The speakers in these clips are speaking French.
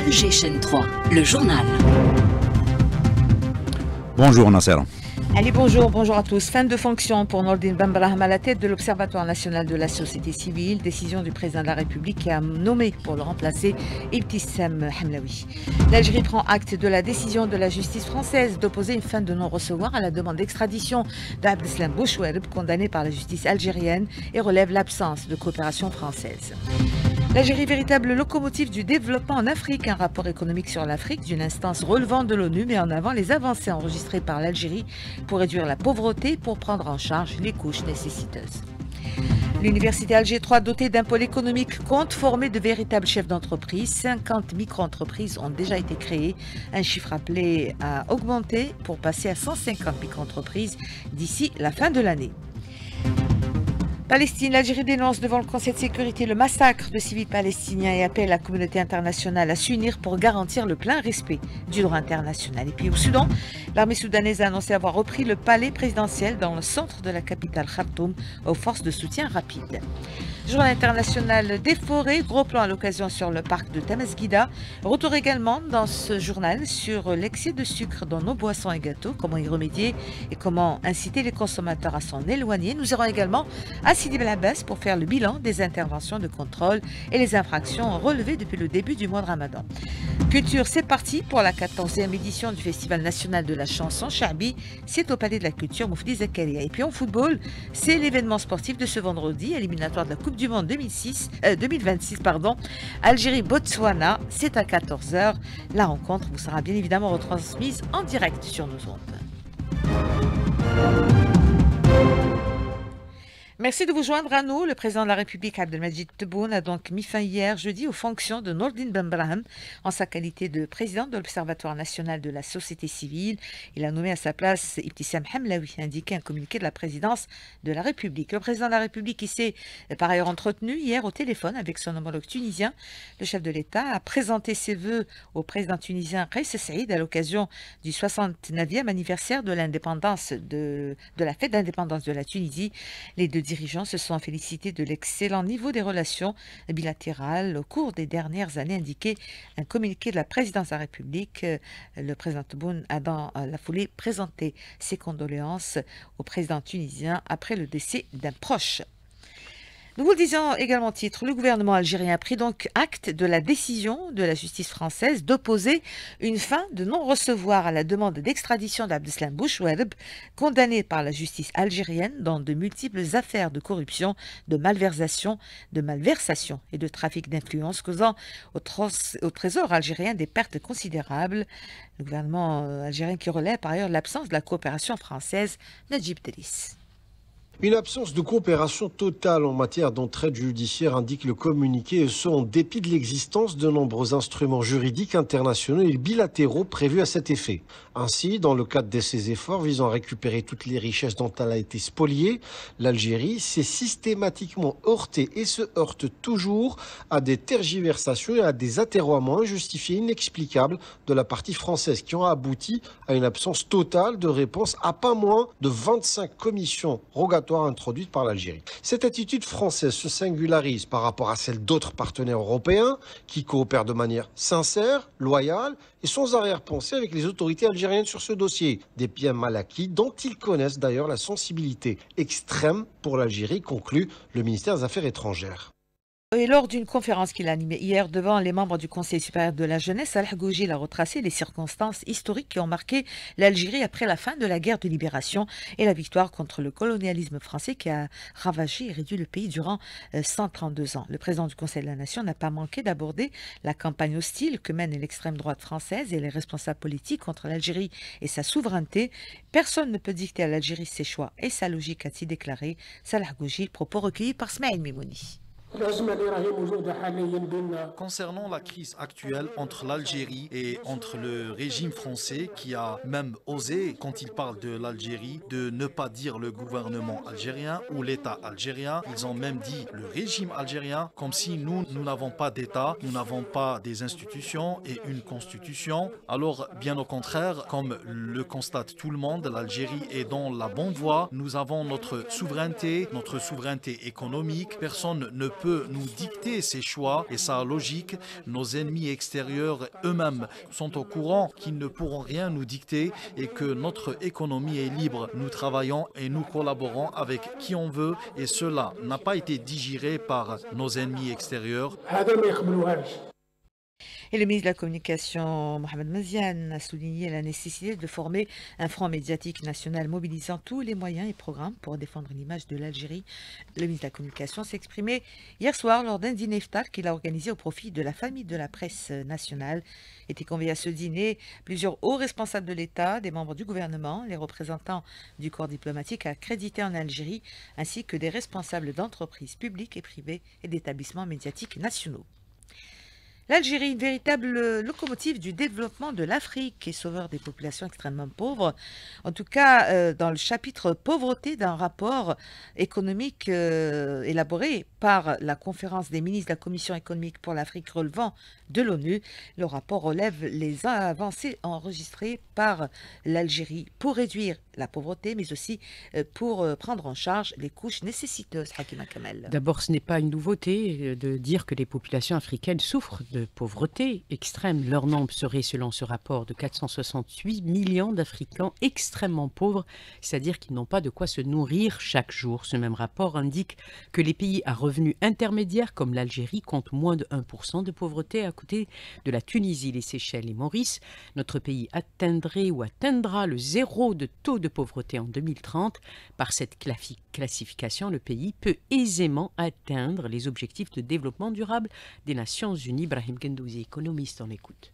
Alger 3, le journal. Bonjour Nasser. Allez, bonjour à tous. Fin de fonction pour Nordine Ben Brahim à la tête de l'Observatoire national de la société civile. Décision du président de la République qui a nommé pour le remplacer Ibtissam Hamlaoui. L'Algérie prend acte de la décision de la justice française d'opposer une fin de non-recevoir à la demande d'extradition d'Abdeslam Bouchouerb, condamné par la justice algérienne, et relève l'absence de coopération française. L'Algérie, véritable locomotive du développement en Afrique, un rapport économique sur l'Afrique d'une instance relevant de l'ONU met en avant les avancées enregistrées par l'Algérie pour réduire la pauvreté et pour prendre en charge les couches nécessiteuses. L'Université Alger 3, dotée d'un pôle économique, compte former de véritables chefs d'entreprise. 50 micro-entreprises ont déjà été créées, un chiffre appelé à augmenter pour passer à 150 micro-entreprises d'ici la fin de l'année. Palestine, l'Algérie dénonce devant le Conseil de sécurité le massacre de civils palestiniens et appelle la communauté internationale à s'unir pour garantir le plein respect du droit international. Et puis au Soudan, l'armée soudanaise a annoncé avoir repris le palais présidentiel dans le centre de la capitale Khartoum aux forces de soutien rapide. Journée internationale des forêts, gros plan à l'occasion sur le parc de Tamesguida. Retour également dans ce journal sur l'excès de sucre dans nos boissons et gâteaux, comment y remédier et comment inciter les consommateurs à s'en éloigner. Nous irons également à Sidi Bel Abbès pour faire le bilan des interventions de contrôle et les infractions relevées depuis le début du mois de Ramadan. Culture, c'est parti pour la 14e édition du Festival national de la chanson Chabi. C'est au Palais de la Culture Moufdi Zakaria. Et puis en football, c'est l'événement sportif de ce vendredi, éliminatoire de la Coupe du Monde 2026, Algérie-Botswana, c'est à 14h. La rencontre vous sera bien évidemment retransmise en direct sur nos ondes. Merci de vous joindre à nous. Le président de la République, Abdelmadjid Tebboune, a donc mis fin hier, jeudi, aux fonctions de Nordine Ben Brahim en sa qualité de président de l'Observatoire national de la société civile. Il a nommé à sa place Ibtissam Hamlaoui, indiqué un communiqué de la présidence de la République. Le président de la République, qui s'est par ailleurs entretenu hier au téléphone avec son homologue tunisien, le chef de l'État, a présenté ses vœux au président tunisien Kais Saïed à l'occasion du 69e anniversaire de l'indépendance de la fête d'indépendance de la Tunisie. Les deux dirigeants se sont félicités de l'excellent niveau des relations bilatérales au cours des dernières années, indiqué un communiqué de la présidence de la République. Le président Tebboune a dans la foulée présenté ses condoléances au président tunisien après le décès d'un proche. Nous vous le disions également au titre, le gouvernement algérien a pris donc acte de la décision de la justice française d'opposer une fin de non-recevoir à la demande d'extradition d'Abdeslam Bouchouerb, condamné par la justice algérienne dans de multiples affaires de corruption, de malversation et de trafic d'influence, causant au trésor algérien des pertes considérables. Le gouvernement algérien qui relève par ailleurs l'absence de la coopération française. Najib Delis. Une absence de coopération totale en matière d'entraide judiciaire, indique le communiqué, et ce en dépit de l'existence de nombreux instruments juridiques internationaux et bilatéraux prévus à cet effet. Ainsi, dans le cadre de ses efforts visant à récupérer toutes les richesses dont elle a été spoliée, l'Algérie s'est systématiquement heurtée et se heurte toujours à des tergiversations et à des aterroiements injustifiés, inexplicables de la partie française qui ont abouti à une absence totale de réponse à pas moins de 25 commissions rogatoires introduite par l'Algérie. Cette attitude française se singularise par rapport à celle d'autres partenaires européens qui coopèrent de manière sincère, loyale et sans arrière-pensée avec les autorités algériennes sur ce dossier. Des biens mal acquis dont ils connaissent d'ailleurs la sensibilité extrême pour l'Algérie, conclut le ministère des Affaires étrangères. Et lors d'une conférence qu'il a animée hier devant les membres du Conseil supérieur de la jeunesse, Salah Goujil a retracé les circonstances historiques qui ont marqué l'Algérie après la fin de la guerre de libération et la victoire contre le colonialisme français qui a ravagé et réduit le pays durant 132 ans. Le président du Conseil de la Nation n'a pas manqué d'aborder la campagne hostile que mène l'extrême droite française et les responsables politiques contre l'Algérie et sa souveraineté. Personne ne peut dicter à l'Algérie ses choix et sa logique, a-t-il déclaré. Salah Goujil, propos recueillis par Smaïl Mimouni. Concernant la crise actuelle entre l'Algérie et entre le régime français qui a même osé, quand il parle de l'Algérie, de ne pas dire le gouvernement algérien ou l'État algérien, ils ont même dit le régime algérien, comme si nous n'avons pas d'État, nous n'avons pas des institutions et une constitution. Alors, bien au contraire, comme le constate tout le monde, l'Algérie est dans la bonne voie. Nous avons notre souveraineté économique. Personne ne peut peut nous dicter ses choix et sa logique. Nos ennemis extérieurs eux-mêmes sont au courant qu'ils ne pourront rien nous dicter et que notre économie est libre. Nous travaillons et nous collaborons avec qui on veut et cela n'a pas été digéré par nos ennemis extérieurs. Et le ministre de la Communication, Mohamed Maziane, a souligné la nécessité de former un front médiatique national mobilisant tous les moyens et programmes pour défendre l'image de l'Algérie. Le ministre de la Communication s'est exprimé hier soir lors d'un dîner iftar qu'il a organisé au profit de la famille de la presse nationale. Étaient conviés à ce dîner plusieurs hauts responsables de l'État, des membres du gouvernement, les représentants du corps diplomatique accrédité en Algérie, ainsi que des responsables d'entreprises publiques et privées et d'établissements médiatiques nationaux. L'Algérie, une véritable locomotive du développement de l'Afrique et sauveur des populations extrêmement pauvres. En tout cas, dans le chapitre pauvreté d'un rapport économique élaboré par la conférence des ministres de la Commission économique pour l'Afrique relevant de l'ONU, le rapport relève les avancées enregistrées par l'Algérie pour réduire la pauvreté, mais aussi pour prendre en charge les couches nécessiteuses. Hakima Kamel. D'abord, ce n'est pas une nouveauté de dire que les populations africaines souffrent de pauvreté extrême. Leur nombre serait, selon ce rapport, de 468 millions d'Africains extrêmement pauvres, c'est-à-dire qu'ils n'ont pas de quoi se nourrir chaque jour. Ce même rapport indique que les pays à revenus intermédiaires comme l'Algérie comptent moins de 1% de pauvreté à côté de la Tunisie, les Seychelles et Maurice. Notre pays atteindrait ou atteindra le zéro de taux de pauvreté en 2030. Par cette classification, le pays peut aisément atteindre les objectifs de développement durable des Nations Unies. Brahim Gendouzi, économiste, on l'écoute.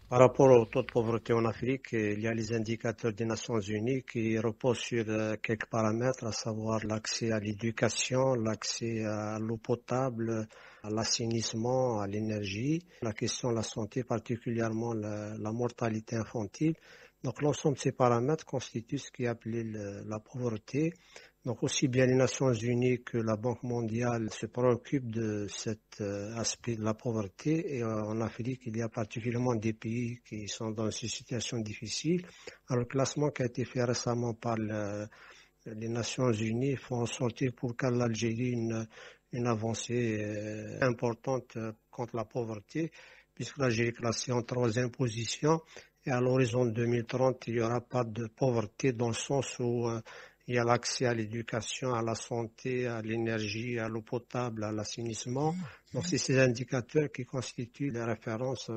Par rapport au taux de pauvreté en Afrique, il y a les indicateurs des Nations Unies qui reposent sur quelques paramètres, à savoir l'accès à l'éducation, l'accès à l'eau potable, à l'assainissement, à l'énergie, la question de la santé, particulièrement la mortalité infantile. Donc l'ensemble de ces paramètres constituent ce qui est appelé la pauvreté. Donc aussi bien les Nations Unies que la Banque mondiale se préoccupent de cet aspect de la pauvreté. Et en Afrique, il y a particulièrement des pays qui sont dans une situation difficile. Alors, le classement qui a été fait récemment par les Nations Unies font en sorte pour qu'à l'Algérie une avancée importante contre la pauvreté, puisque l'Algérie est classée en 3e position. Et à l'horizon 2030, il n'y aura pas de pauvreté dans le sens où il y a l'accès à l'éducation, à la santé, à l'énergie, à l'eau potable, à l'assainissement. Donc, c'est ces indicateurs qui constituent les références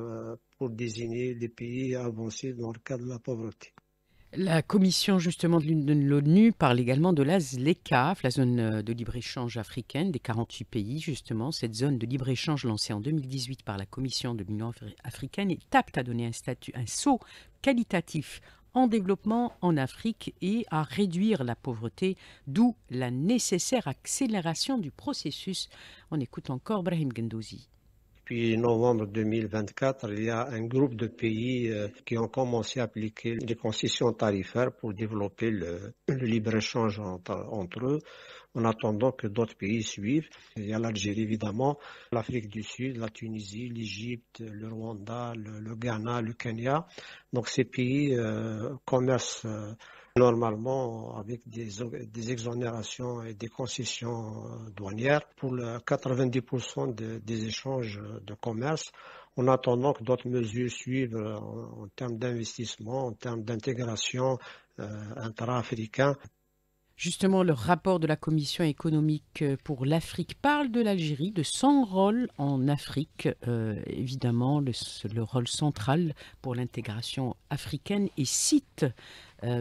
pour désigner les pays avancés dans le cadre de la pauvreté. La commission justement de l'ONU parle également de la ZLECAf, la zone de libre-échange africaine des 48 pays. Justement, cette zone de libre-échange lancée en 2018 par la Commission de l'Union africaine est apte à donner un saut qualitatif en développement en Afrique et à réduire la pauvreté, d'où la nécessaire accélération du processus. On écoute encore Brahim Gendouzi. Depuis novembre 2024, il y a un groupe de pays qui ont commencé à appliquer des concessions tarifaires pour développer le libre-échange entre eux, en attendant que d'autres pays suivent. Il y a l'Algérie, évidemment, l'Afrique du Sud, la Tunisie, l'Égypte, le Rwanda, le Ghana, le Kenya. Donc ces pays commercent normalement avec des exonérations et des concessions douanières pour 90% des échanges de commerce, en attendant que d'autres mesures suivent en termes d'investissement, en termes d'intégration intra-africaine. Justement, le rapport de la Commission économique pour l'Afrique parle de l'Algérie, de son rôle en Afrique, évidemment le rôle central pour l'intégration africaine, et cite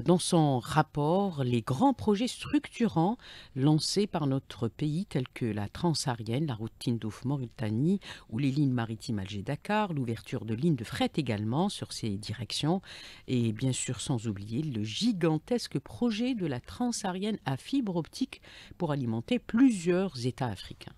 dans son rapport les grands projets structurants lancés par notre pays tels que la Transsaharienne, la route Tindouf-Mauritanie ou les lignes maritimes Alger-Dakar, l'ouverture de lignes de fret également sur ces directions et bien sûr sans oublier le gigantesque projet de la Transsaharienne à fibre optique pour alimenter plusieurs États africains.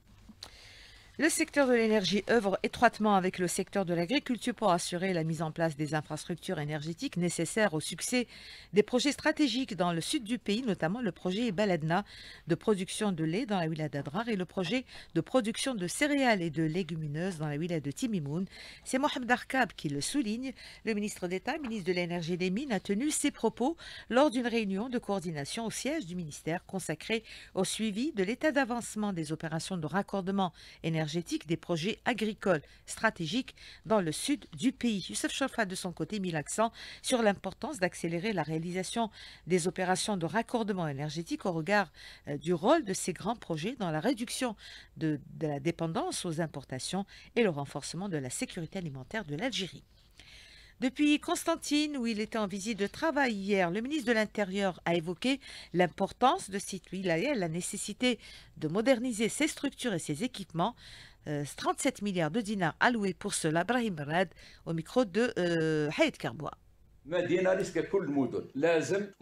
Le secteur de l'énergie œuvre étroitement avec le secteur de l'agriculture pour assurer la mise en place des infrastructures énergétiques nécessaires au succès des projets stratégiques dans le sud du pays, notamment le projet Baladna de production de lait dans la wilaya d'Adrar et le projet de production de céréales et de légumineuses dans la wilaya de Timimoun. C'est Mohamed Arkab qui le souligne. Le ministre d'État, ministre de l'Énergie et des Mines, a tenu ses propos lors d'une réunion de coordination au siège du ministère consacrée au suivi de l'état d'avancement des opérations de raccordement énergétique des projets agricoles stratégiques dans le sud du pays. Youssef Cholfa, de son côté, mit l'accent sur l'importance d'accélérer la réalisation des opérations de raccordement énergétique au regard du rôle de ces grands projets dans la réduction de la dépendance aux importations et le renforcement de la sécurité alimentaire de l'Algérie. Depuis Constantine, où il était en visite de travail hier, le ministre de l'Intérieur a évoqué l'importance de cette wilaya, la nécessité de moderniser ses structures et ses équipements. 37 milliards de dinars alloués pour cela. Brahim Rad au micro de Haït Karboua.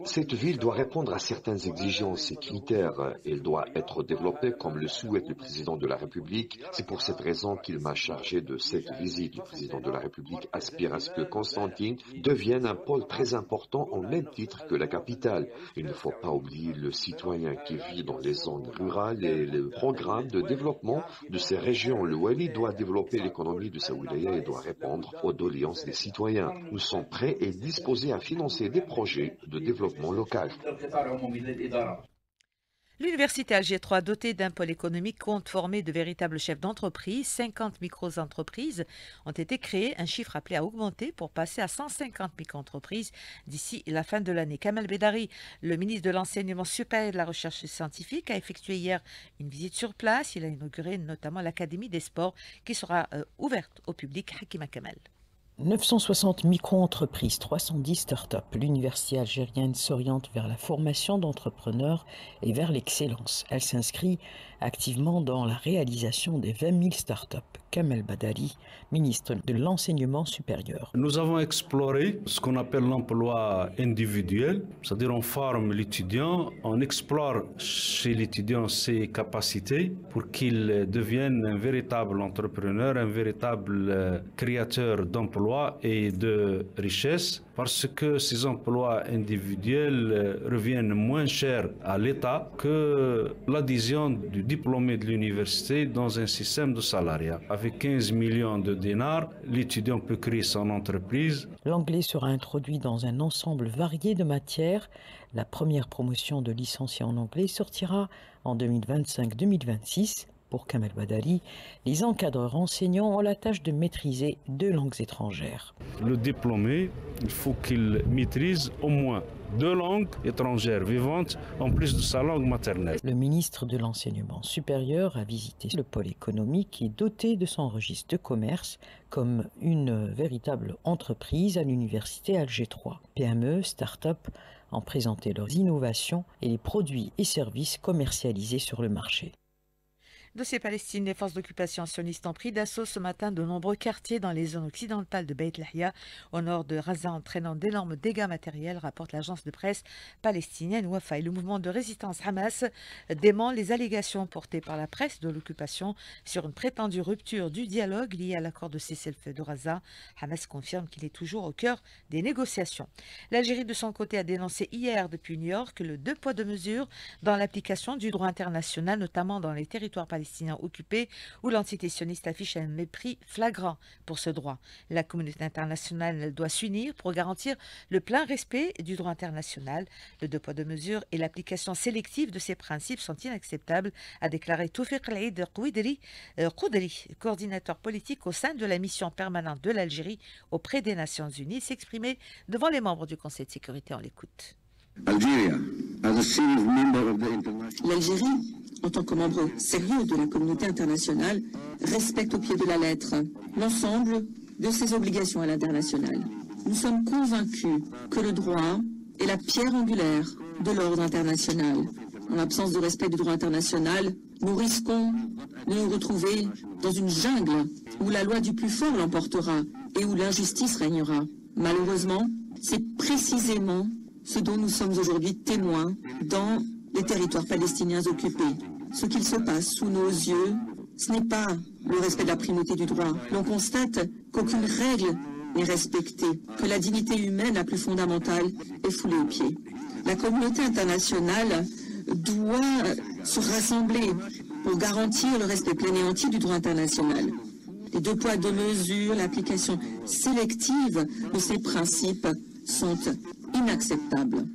Cette ville doit répondre à certaines exigences et critères. Elle doit être développée comme le souhaite le président de la République. C'est pour cette raison qu'il m'a chargé de cette visite. Le président de la République aspire à ce que Constantine devienne un pôle très important au même titre que la capitale. Il ne faut pas oublier le citoyen qui vit dans les zones rurales et le programme de développement de ces régions. Le Wali doit développer l'économie de sa wilaya et doit répondre aux doléances des citoyens. Nous sommes prêts et disposés à financer des projets de développement local. L'université Alger 3, dotée d'un pôle économique, compte former de véritables chefs d'entreprise. 50 micro-entreprises ont été créées, un chiffre appelé à augmenter pour passer à 150 micro-entreprises d'ici la fin de l'année. Kamel Bedari, le ministre de l'Enseignement supérieur et de la Recherche scientifique, a effectué hier une visite sur place. Il a inauguré notamment l'Académie des sports qui sera ouverte au public. Hakima Kamel. 960 micro-entreprises, 310 start-up. L'université algérienne s'oriente vers la formation d'entrepreneurs et vers l'excellence. Elle s'inscrit activement dans la réalisation des 20 000 start-up. Kamel Badali, ministre de l'Enseignement supérieur. Nous avons exploré ce qu'on appelle l'emploi individuel, c'est-à-dire on forme l'étudiant, on explore chez l'étudiant ses capacités pour qu'il devienne un véritable entrepreneur, un véritable créateur d'emplois et de richesses, parce que ces emplois individuels reviennent moins cher à l'État que l'adhésion du diplômé de l'université dans un système de salariat. Avec 15 millions de dinars, l'étudiant peut créer son entreprise. L'anglais sera introduit dans un ensemble varié de matières. La première promotion de licenciés en anglais sortira en 2025-2026. Pour Kamel Badali, les encadreurs enseignants ont la tâche de maîtriser 2 langues étrangères. Le diplômé, il faut qu'il maîtrise au moins 2 langues étrangères vivantes en plus de sa langue maternelle. Le ministre de l'Enseignement supérieur a visité le pôle économique qui est doté de son registre de commerce comme une véritable entreprise à l'université Alger 3. PME, start-up ont présenté leurs innovations et les produits et services commercialisés sur le marché. Dossier Palestine, les forces d'occupation sionistes ont pris d'assaut ce matin de nombreux quartiers dans les zones occidentales de Beit Lahia, au nord de Gaza, entraînant d'énormes dégâts matériels, rapporte l'agence de presse palestinienne Wafa. Et le mouvement de résistance Hamas dément les allégations portées par la presse de l'occupation sur une prétendue rupture du dialogue lié à l'accord de cessez-le-feu de Gaza. Hamas confirme qu'il est toujours au cœur des négociations. L'Algérie, de son côté, a dénoncé hier depuis New York le 2 poids 2 mesures dans l'application du droit international, notamment dans les territoires palestiniens occupés où l'entité sioniste affiche un mépris flagrant pour ce droit. La communauté internationale doit s'unir pour garantir le plein respect du droit international. Le 2 poids 2 mesures et l'application sélective de ces principes sont inacceptables, a déclaré Toufiq El-Eid Qoudri, coordinateur politique au sein de la mission permanente de l'Algérie auprès des Nations Unies, s'exprimer devant les membres du Conseil de sécurité. On l'écoute. L'Algérie, en tant que membre sérieux de la communauté internationale, respecte au pied de la lettre l'ensemble de ses obligations à l'international. Nous sommes convaincus que le droit est la pierre angulaire de l'ordre international. En l'absence de respect du droit international, nous risquons de nous retrouver dans une jungle où la loi du plus fort l'emportera et où l'injustice régnera. Malheureusement, c'est précisément ce dont nous sommes aujourd'hui témoins dans les territoires palestiniens occupés. Ce qu'il se passe sous nos yeux Ce n'est pas le respect de la primauté du droit. L'on constate qu'aucune règle n'est respectée, que la dignité humaine la plus fondamentale est foulée aux pieds. La communauté internationale doit se rassembler pour garantir le respect plein et entier du droit international. Les 2 poids 2 mesures, l'application sélective de ces principes sont inacceptables.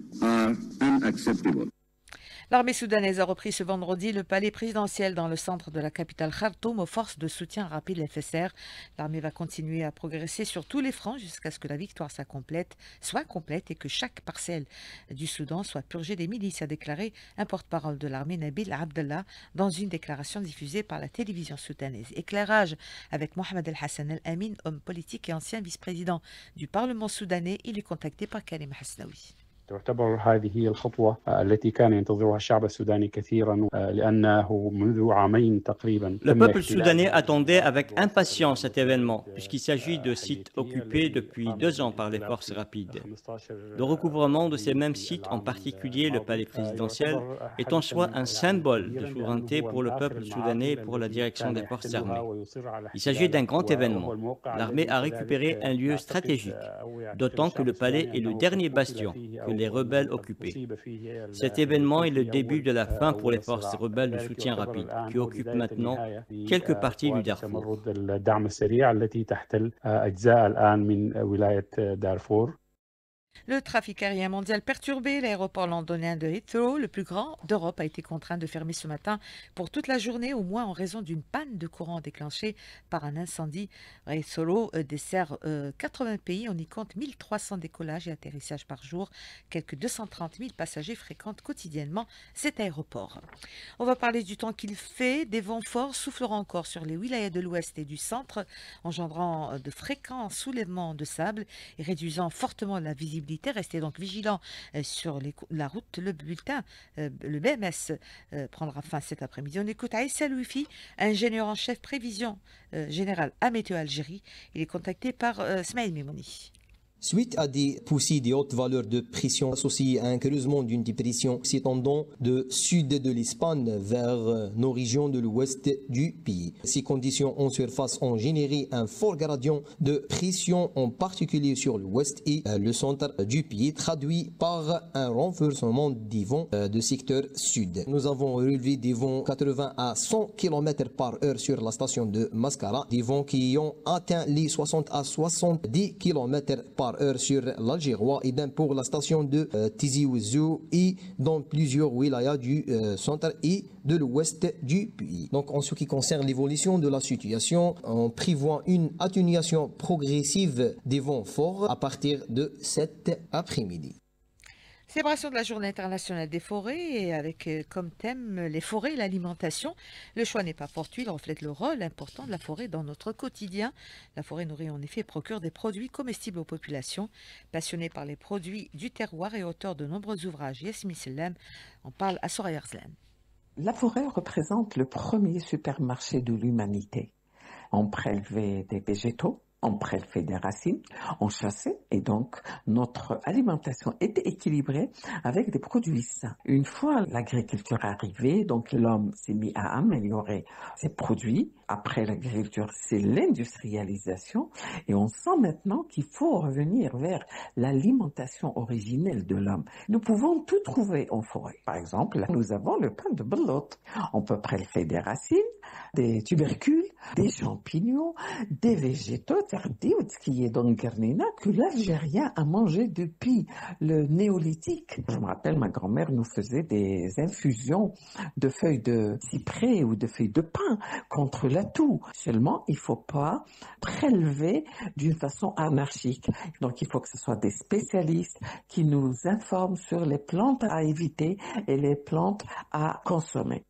L'armée soudanaise a repris ce vendredi le palais présidentiel dans le centre de la capitale Khartoum aux forces de soutien rapide FSR. L'armée va continuer à progresser sur tous les fronts jusqu'à ce que la victoire soit complète et que chaque parcelle du Soudan soit purgée des milices, a déclaré un porte-parole de l'armée, Nabil Abdallah, dans une déclaration diffusée par la télévision soudanaise. Éclairage avec Mohamed El Hassan El Amin, homme politique et ancien vice-président du Parlement soudanais. Il est contacté par Karim Hasnaoui. تعتبر هذه هي الخطوة التي كان ينتظرها الشعب السوداني كثيرا لأنه منذ عامين تقريبا. Le peuple soudanais attendait avec impatience cet événement puisqu'il s'agit de sites occupés depuis 2 ans par les forces rapides. Le recouvrement de ces mêmes sites, en particulier le palais présidentiel, est en soi un symbole de souveraineté pour le peuple soudanais et pour la direction des forces armées. Il s'agit d'un grand événement. L'armée a récupéré un lieu stratégique, d'autant que le palais est le dernier bastion que les rebelles occupaient. Cet événement est le début de la fin pour les forces rebelles de soutien rapide, qui occupent maintenant quelques parties du Darfour. Le trafic aérien mondial perturbé, l'aéroport londonien de Heathrow, le plus grand d'Europe, a été contraint de fermer ce matin pour toute la journée, au moins en raison d'une panne de courant déclenchée par un incendie. Heathrow dessert 80 pays, on y compte 1300 décollages et atterrissages par jour. Quelques 230 000 passagers fréquentent quotidiennement cet aéroport. On va parler du temps qu'il fait. Des vents forts souffleront encore sur les wilayas de l'ouest et du centre, engendrant de fréquents soulèvements de sable et réduisant fortement la visibilité. Restez donc vigilants sur la route. Le bulletin, le BMS, prendra fin cet après-midi. On écoute Aïssa Louifi, ingénieur en chef prévision générale à Météo Algérie. Il est contacté par Smaïl Mimouni. Suite à des poussées de hautes valeurs de pression associées à un creusement d'une dépression s'étendant de sud de l'Espagne vers nos régions de l'ouest du pays. Ces conditions en surface ont généré un fort gradient de pression, en particulier sur l'ouest et le centre du pays, traduit par un renforcement des vents de secteur sud. Nous avons relevé des vents 80 à 100 km par heure sur la station de Mascara, des vents qui ont atteint les 60 à 70 km par heure sur l'Algérois, et d'un pour la station de Tizi Ouzou et dans plusieurs wilayas du centre et de l'ouest du pays. Donc en ce qui concerne l'évolution de la situation, on prévoit une atténuation progressive des vents forts à partir de cet après-midi. Célébration de la Journée internationale des forêts et avec comme thème les forêts et l'alimentation. Le choix n'est pas fortuit, il reflète le rôle important de la forêt dans notre quotidien. La forêt nourrit en effet et procure des produits comestibles aux populations. Passionné par les produits du terroir et auteur de nombreux ouvrages, Yasmine Sellem en parle à Soraya Arslan. La forêt représente le premier supermarché de l'humanité. On prélevait des végétaux, on prélevait des racines, on chassait, et donc notre alimentation était équilibrée avec des produits sains. Une fois l'agriculture arrivée, donc l'homme s'est mis à améliorer ses produits. Après l'agriculture, c'est l'industrialisation, et on sent maintenant qu'il faut revenir vers l'alimentation originelle de l'homme. Nous pouvons tout trouver en forêt. Par exemple, nous avons le pain de belote. On peut prélever des racines, des tubercules, des champignons, des végétaux, qui est dans le garnina que l'Algérien a mangé depuis le néolithique. Je me rappelle, ma grand-mère nous faisait des infusions de feuilles de cyprès ou de feuilles de pin contre la toux. Seulement, il ne faut pas prélever d'une façon anarchique. Donc, il faut que ce soit des spécialistes qui nous informent sur les plantes à éviter et les plantes à consommer.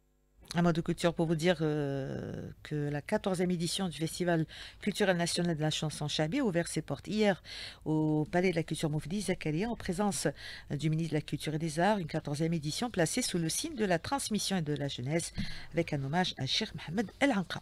Un mot de culture pour vous dire que la 14e édition du Festival culturel national de la chanson Chabi a ouvert ses portes hier au Palais de la Culture Moufdi Zakaria en présence du ministre de la Culture et des Arts. Une 14e édition placée sous le signe de la transmission et de la jeunesse avec un hommage à Cheikh Mohamed El Anqa.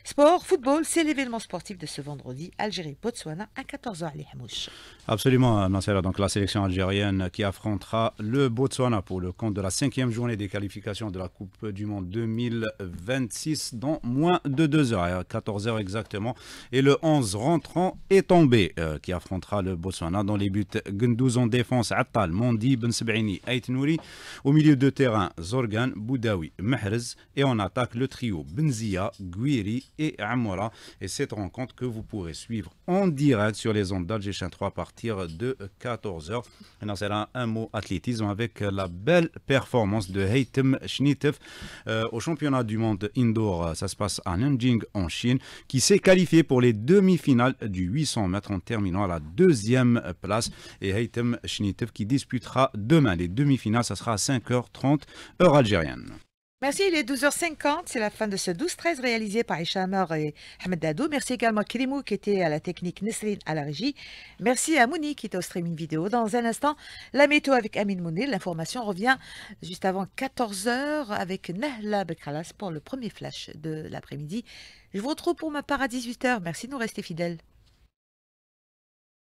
Sport, football, c'est l'événement sportif de ce vendredi. Algérie-Botswana à 14h. Ali Hamouche. Absolument, Nassera. Donc la sélection algérienne qui affrontera le Botswana pour le compte de la 5e journée des qualifications de la Coupe du Monde 2026 dans moins de 2 heures, à 14h exactement. Et le 11 rentrant est tombé, qui affrontera le Botswana. Dans les buts, Gundouz en défense, Attal, Mondi, Ben Sebaini, Ait Nouri. Au milieu de terrain, Zorgan, Boudaoui, Mahrez. Et en attaque, le trio Benzia, Guiri et Amoura. Et cette rencontre que vous pourrez suivre en direct sur les ondes d'Alger 3 à partir de 14h. Un mot athlétisme avec la belle performance de Haitham Chnitev au championnat du monde indoor. Ça se passe à Nanjing en Chine, qui s'est qualifié pour les demi-finales du 800 mètres en terminant à la 2e place. Et Haitham Chnitev qui disputera demain les demi-finales. Ça sera à 5h30 heure algérienne. Merci, il est 12h50, c'est la fin de ce 12-13 réalisé par Isha Amar et Ahmed Dadou. Merci également à Kirimou qui était à la technique, Nesrine à la régie. Merci à Mouni qui était au streaming vidéo. Dans un instant, la météo avec Amine Mounir. L'information revient juste avant 14h avec Nahla Bekralas pour le premier flash de l'après-midi. Je vous retrouve pour ma part à 18h. Merci de nous rester fidèles.